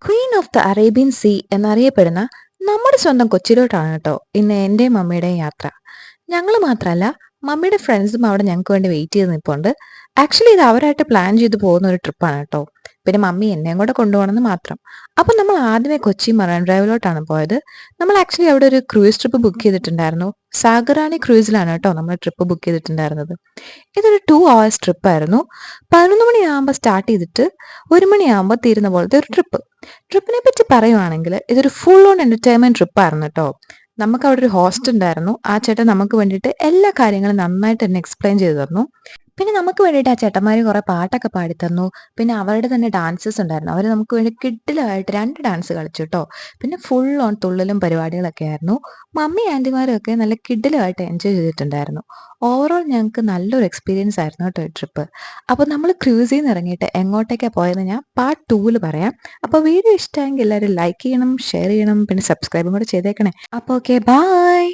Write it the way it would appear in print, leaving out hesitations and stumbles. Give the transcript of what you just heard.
Queen of the Arabian sea എന്നറിയപ്പെടുന്ന നമ്മുടെ സ്വന്തം കൊച്ചിയിലോട്ടാണ് കേട്ടോ ഇന്ന് എൻ്റെയും മമ്മിയുടെയും യാത്ര. ഞങ്ങൾ മാത്രമല്ല, മമ്മിയുടെ ഫ്രണ്ട്സും അവിടെ ഞങ്ങൾക്ക് വേണ്ടി വെയിറ്റ് ചെയ്ത് നിൽപ്പുണ്ട്. ആക്ച്വലി ഇത് അവരായിട്ട് പ്ലാൻ ചെയ്ത് പോകുന്ന ഒരു ട്രിപ്പാണ് കേട്ടോ. പിന്നെ മമ്മി എന്നെയും കൂടെ കൊണ്ടുപോകണമെന്ന് മാത്രം. അപ്പം നമ്മൾ ആദ്യമേ കൊച്ചി മറൈൻ ഡ്രൈവിലോട്ടാണ് പോയത്. നമ്മൾ ആക്ച്വലി അവിടെ ഒരു ക്രൂയിസ് ട്രിപ്പ് ബുക്ക് ചെയ്തിട്ടുണ്ടായിരുന്നു. സാഗറാണി ക്രൂയിസിലാണ് കേട്ടോ നമ്മൾ ട്രിപ്പ് ബുക്ക് ചെയ്തിട്ടുണ്ടായിരുന്നത്. ഇതൊരു 2 hours ട്രിപ്പായിരുന്നു. 11 മണിയാകുമ്പോൾ സ്റ്റാർട്ട് ചെയ്തിട്ട് 1 മണിയാകുമ്പോൾ തീരുന്ന പോലത്തെ ഒരു ട്രിപ്പ്. ട്രിപ്പിനെ പറ്റി പറയുവാണെങ്കിൽ ഇതൊരു ഫുൾ ഓൺ എന്റർടൈൻമെന്റ് ട്രിപ്പായിരുന്നു കേട്ടോ. നമുക്ക് അവിടെ ഒരു ഹോസ്റ്റ് ഉണ്ടായിരുന്നു. ആ ചേട്ടൻ നമുക്ക് വേണ്ടിയിട്ട് എല്ലാ കാര്യങ്ങളും നന്നായിട്ട് തന്നെ എക്സ്പ്ലെയിൻ ചെയ്തു തന്നു. പിന്നെ നമുക്ക് വേണ്ടിയിട്ട് ആ ചേട്ടന്മാർ കുറെ പാട്ടൊക്കെ പാടിത്തന്നു. പിന്നെ അവരുടെ തന്നെ ഡാൻസസ് ഉണ്ടായിരുന്നു. അവർ നമുക്ക് വേണ്ടി കിഡിലായിട്ട് 2 ഡാൻസ് കളിച്ചു കേട്ടോ. പിന്നെ ഫുൾ ഓൺ തുള്ളലും പരിപാടികളൊക്കെ ആയിരുന്നു. മമ്മി ആൻറ്റിമാരും ഒക്കെ നല്ല കിഡിലായിട്ട് എൻജോയ് ചെയ്തിട്ടുണ്ടായിരുന്നു. ഓവറോൾ ഞങ്ങൾക്ക് നല്ലൊരു എക്സ്പീരിയൻസ് ആയിരുന്നു കേട്ടോ ഈ ട്രിപ്പ്. അപ്പോൾ നമ്മൾ ക്രൂസിൽ നിന്ന് ഇറങ്ങിയിട്ട് എങ്ങോട്ടേക്കാണ് പോയതെന്ന് ഞാൻ പാർട്ട് 2 പറയാം. അപ്പോൾ വീഡിയോ ഇഷ്ടമെങ്കിൽ എല്ലാവരും ലൈക്ക് ചെയ്യണം, ഷെയർ ചെയ്യണം, പിന്നെ സബ്സ്ക്രൈബും കൂടെ ചെയ്തേക്കണേ. അപ്പോൾ ഓക്കെ, ബൈ.